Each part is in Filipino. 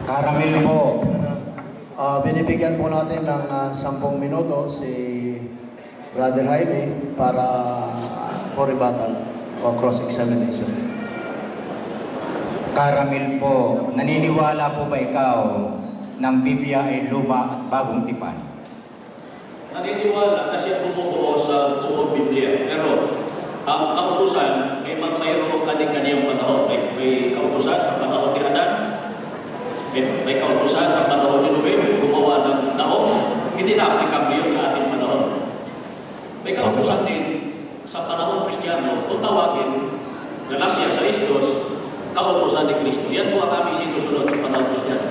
Caramel po. Binibigyan po natin ng 10 minuto si Brother Jaime para for rebuttal o cross-examination. Caramel po. Naniniwala po ba ikaw ng Biblia ay luma at bagong tipan? Naniniwala na siya bumubuo sa buong Biblia. Pero ang kautusan ay mayroong kani-kaniyang panahon. May kautusan sa panahon ni Adan, may kautusan sa panahon ni Noe, gumawa ng taong, hindi na applicable yun sa ating panahon. May kautusan din sa panahon Kristiyano, kung tawagin, Galacia 6:2, kautusan ni Kristo. Yan po ang aming sinusunod sa panahon Kristiyano.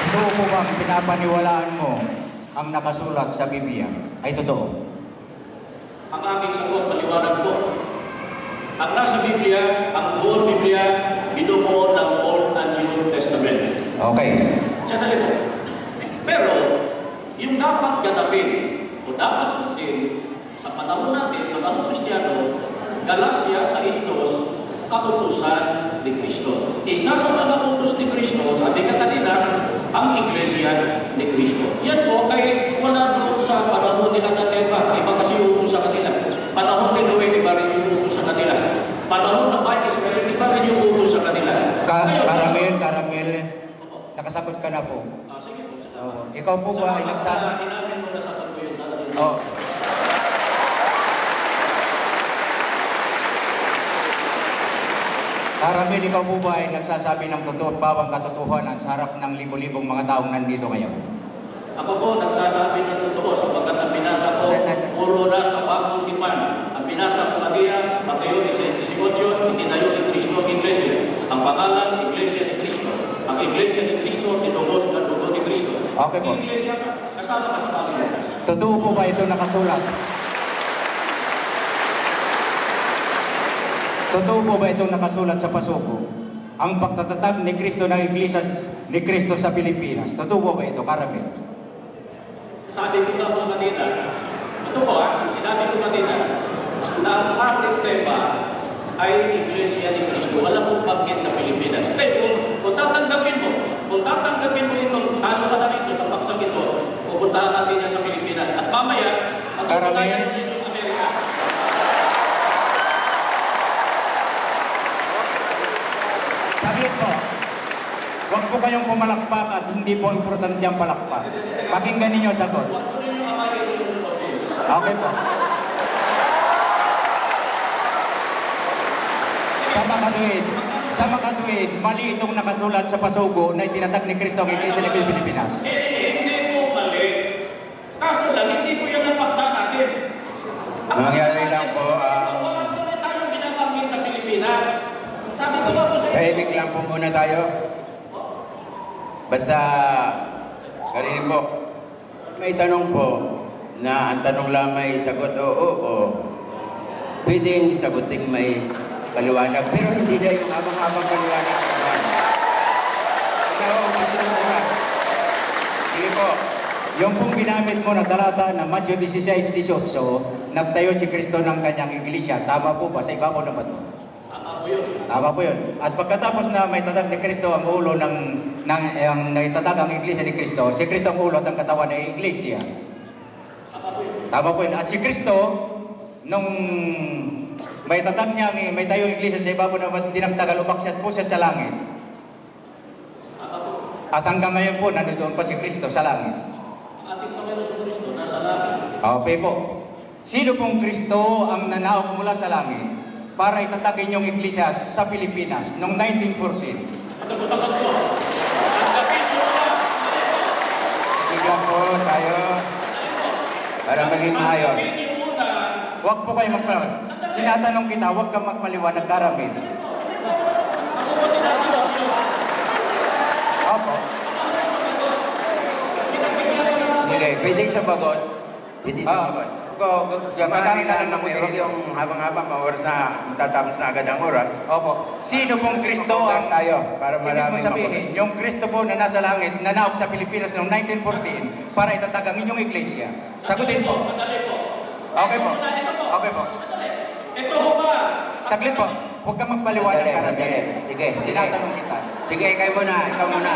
Totoo po bang pinapaniwalaan mo ang nakasulat sa Biblia ay totoo? Ang aking sagot, maliwanag po. Ang nasa Biblia, ang buong Biblia, binubuo ng Old and New Testament. Okay. Diyan na ito. Pero, yung dapat ganapin o dapat sundin sa panahon natin, panahon Kristiyano, Galacia 6:2, kautusan ni Kristo. Isa sa mga utos ni Kristo, sabi ka kanina, ang Iglesia ni Kristo. Yan po ay wala doon sa panahon ni Adan at Eva. Iba kasi yung utos sa kanila. Panahon ni Noe, iba rin yung utos sa kanila. Panahon ng Bahay Israel, iba rin yung utos sa kanila. Caramel, nakasagot ka na po. Sige po. Ikaw po ba ay nagsasabi? Inamin mo na sa ko yung talagang. Oh. Caramel, ikaw po ba ay nagsasabi ng totoo at bawang katotohanan sa harap ng libo-libong mga taong nandito ngayon? Ako po nagsasabi ng totoo sapagkat ang binasa ko, puro na sa bagong tipan. Ang binasa ko kanina, Mateo 16:18, itinayo ni Kristo ang Iglesia. Ang pangalan, Iglesia ni Kristo. Ang Iglesia ni Kristo, tinubos ng dugo ni Kristo. Okay po. Ang Iglesia, kasama ka sa Panginoon. Totoo po ba ito nakasulat? Totoo po ba itong nakasulat sa pasuko? Ang pagtatatag ni Kristo ng Iglesia ni Kristo sa Pilipinas. Totoo po ba ito, Caramel? Sabi ko na po kanina, ito po sinabi ko kanina, na ang ating tema ay Iglesia ni Kristo. Wala pong bakit na Pilipinas. Pero kung tatanggapin mo itong ano ka na ito sa paksang ito, pupuntahan natin yan sa Pilipinas. At mamaya, magpapagayan natin yung Amerika. Saglit po. Huwag po kayong pumalakpak at hindi po importante ang palakpak. Pakinggan ninyo ang sagot. Okay po. Sa makatuwid, mali itong nakasulat sa pasugo na itinatag ni Kristo ang Iglesia ng Pilipinas. Hindi po mali. Kaso lang, hindi po yan ang paksa natin. Mangyari lang po, wala po na tayong binabanggit na Pilipinas. Sabi ko ba po sa tahimik lang po muna tayo. Basta, kanina po, may tanong po na ang tanong lang may sagot oo. Pwedeng sagutin may paliwanag, pero hindi na yung abang-abang paliwanag naman. Ikaw, masunod. Sige po. Yung pong ginamit mo na talata na Matthew 16:18, nagtayo si Kristo ng kanyang iglesia. Tama po ba? Sa ibabaw na ba ito? tama po yun. Tama po yun. At pagkatapos na may tatag ni Kristo ang ulo ang naitatag ang iglesia ni Kristo, si Kristo ang ulo at ang katawan ng iglesia. Tama po yun. Tama po yun. At si Kristo, nung may tatag niya, may tayo iglesia sa ibabaw na dinagtagal upang siya po siya sa langit. Tama po. At hanggang ngayon po, nandoon pa si Kristo sa langit. Ang ating Panginoon sa Kristo, nasa langit. Okay po. Sino pong Kristo ang nanaog mula sa langit para itatagin yung iglesia sa Pilipinas noong 1914? Ito po sa kanto. Tanggapin mo na. Bigyan po tayo para maging maayos. Tanggapin niyo muna. Huwag po kayo magpaliwanag. Sinatanong kita, huwag kang magpaliwanag, Caramel. Ako po tinatanong niyo. Opo. Hindi, pwedeng sabagot. Pwede sabagot. Magkakailan na po yung habang-habang oras na tatapos na agad ang oras. Opo. Sino pong Kristo ang tayo para ibig mo maraming sabihin, yung Kristo po na nasa langit, nanaog sa Pilipinas noong 1914 para itatag ang inyong iglesia? Sagutin po. Sandali po. Okay po. Okay po. Ito ho ba? Saglit po. Huwag kang magpaliwanag, Sandali, Karamel. sandali. Sige, sige. Tinatanong kita. Sige, ikaw muna, ikaw muna.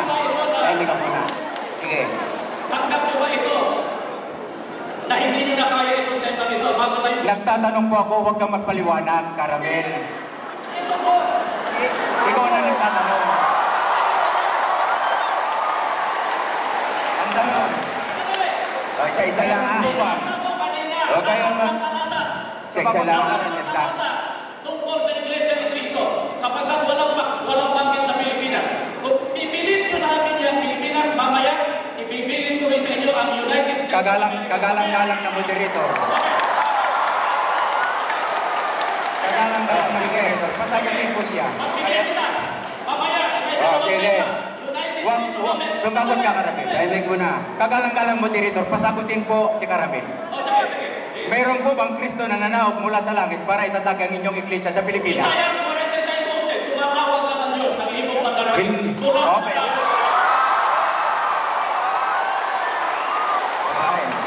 Ay, ikaw muna. Sige. Tanggap niyo ba ito? Na hindi niyo na kaya itong tema nito bago tayo. Nagtatanong po ako, huwag kang magpaliwanag, Karamel. Ito po. Ikaw na nagtatanong. Ang tanong. O, isa-isa lang ha. Binasa ko kanina. Huwag kayong mag... Isa-isa lang. Isa lang. Tungkol sa Iglesia ni Cristo, sapagkat walang banggit na Pilipinas. Kung pipilit nyo sa akin yung Pilipinas, mamaya, ipipilit ko rin sa inyo ang United States. Kagalang-galang na moderator. Kagalang-galang na moderator. Pasagutin ko siya. Magbigay kita. Mamaya, isa ito Oh, sige. United Huwag, States of huwag, America. sumagot ka, Karamel. Tahimik muna. Kagalang-galang moderator, pasagutin po si Karamel. Oh, sige, sige. Mayroon po bang Kristo na nananaog mula sa langit para itatag ang inyong iglesia sa Pilipinas? Isaiah 46:11, tumatawag ka ng Diyos, nag-iibong mandaragin. Okay.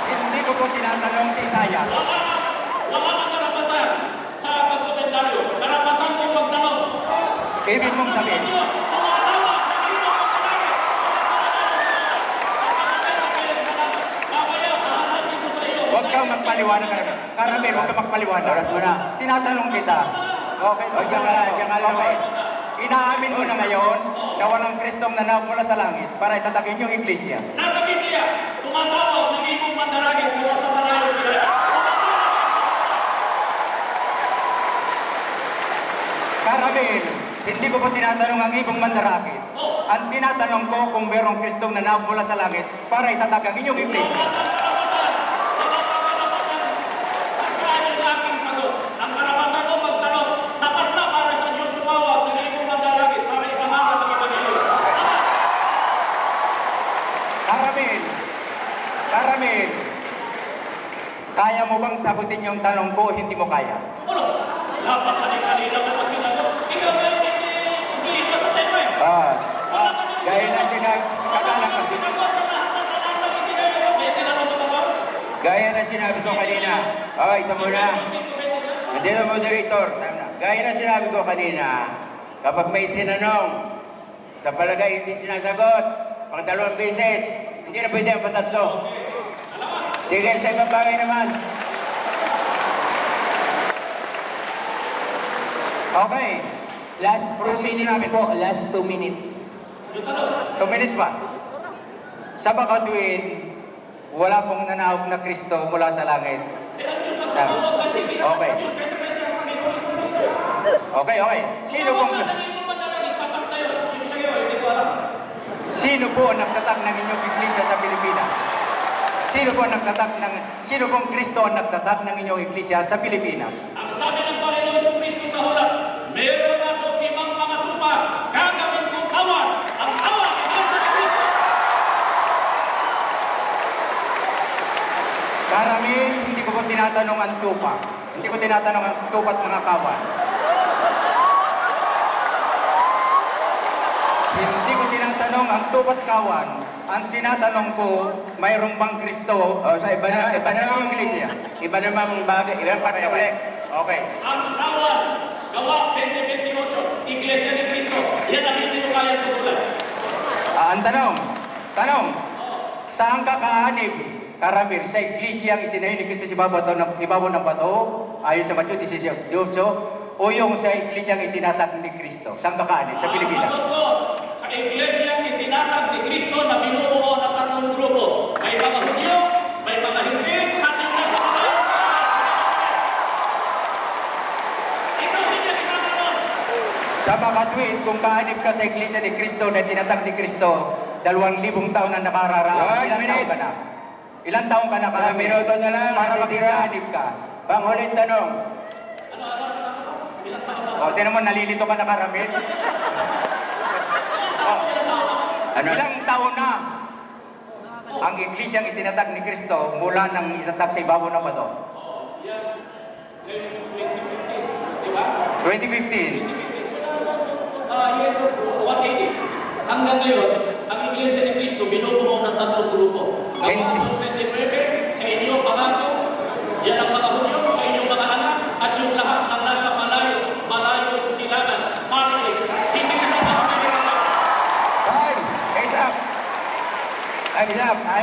Hindi ko po tinatanong si Isaias. Wala kang karapatan sa pagkomentaryo. Karapatan mong magtanong. Ibig mong sabihin, Diyos, tumatawag, nag-iibong mandaragin. Mamaya, hahanapin ko sa iyo. huwag kang magpaliwanag, Karamel. Karamel, huwag kang magpaliwanag. Oras muna. Tinatanong kita. Okay, O, diyan ka lang, diyan ka lang. Okay. Inaamin mo na ngayon na walang Kristong nananaog mula sa langit para itatag ang inyong iglesia. Nasa Biblia, tumatawag, nag-iibong mandaragin mula sa malayo sila. Karamel, hindi ko po tinatanong ang ibong mandarakit. Ang tinatanong ko kung merong Kristong nananaog mula sa langit para itatag ang inyong iglesia. Ang karapatan mo magtanong, sapat na para sa Diyos tumawag, nag-iibong mandaragin para ipangaral ng Ebanghelyo. Karamel, kaya mo bang sagutin yung tanong ko o hindi mo kaya? Ano? Dapat kanina mo kasi nagot. Ikaw ba hindi ka sa tema eh? Ah, Wala ka nang gaya na Wala ka nang sinagot sa lahat ng tanong na hindi kayo. May tinanong mo ba? gaya na sinabi ko kanina. Oh, ito muna. Hindi na moderator. Tama na. Gaya na sinabi ko kanina, kapag may tinanong, sa palagay hindi sinasagot, pang 2 beses, hindi na pwede ang patatlo. Sige, sa ibang bagay naman. Okay. Last 2 minutes po, last 2 minutes. 2 minutes pa. Sa Bakatuin, wala pong nanahog na Kristo mula sa langit. Tama. Okay. Okay. Sino po ang nagtatag ng inyong iglesia sa Pilipinas? Sino pong Kristo ang nagtatag ng inyong iglesia sa Pilipinas? Ang sabi ng Panginoon sa Kristo sa hulat, meron ako 5 mga tupa, gagawin kong kawan. Ang kawan ay nasa Kristo. Karamil, hindi ko po tinatanong ang tupa. Hindi ko tinatanong ang tupa at mga kawan. Hindi ko tinatanong ang tupa at kawan. Ang tinatanong ko, mayroong bang Kristo O, sa iba na, yung iglesia? iba namang bagay, ibang parte ulit. Okay. Ang kawan, gawa 2028, Iglesia ni Cristo. Yan ang hindi mo kaya tutulan. Ang tanong, saan ka kaanib, Karamil, sa iglesia ang itinayo ni Kristo sa ibabaw ng bato, ayon sa Matthew 18, o yung sa iglesia ang itinatag ni Kristo? Saan ka kaanib? Sa Pilipinas? Sagot ko, sa Iglesia ang itinatag ni Cristo na binubuo ng 3 grupo. May mga Hudyo, may mga hindi, at yung nasa mga ikaw hindi tinatanong. Sa Bakatuin, kung kaanib ka sa iglesia ni Kristo na itinatag ni Kristo, 2,000 taon na nakararaan. One minute. Ilang taon ka na, Karamil? Minuto na lang, Para natitira. magkaanib ka. Panghuling tanong. O, tinan mo, nalilito ka na, Karamil. Ano? Ilang taon na ang iglesia ang itinatag ni Kristo mula nang itatag sa ibabaw ng bato? 2015. 180. Hanggang ngayon, ang Iglesia ni Cristo binubuo ng 3 grupo. Kapag 29, sa inyo, pangako, yan ang mga Hudyo, sa inyong mga anak, at yung lahat ang nasa malayo sila Time is up. Time is up.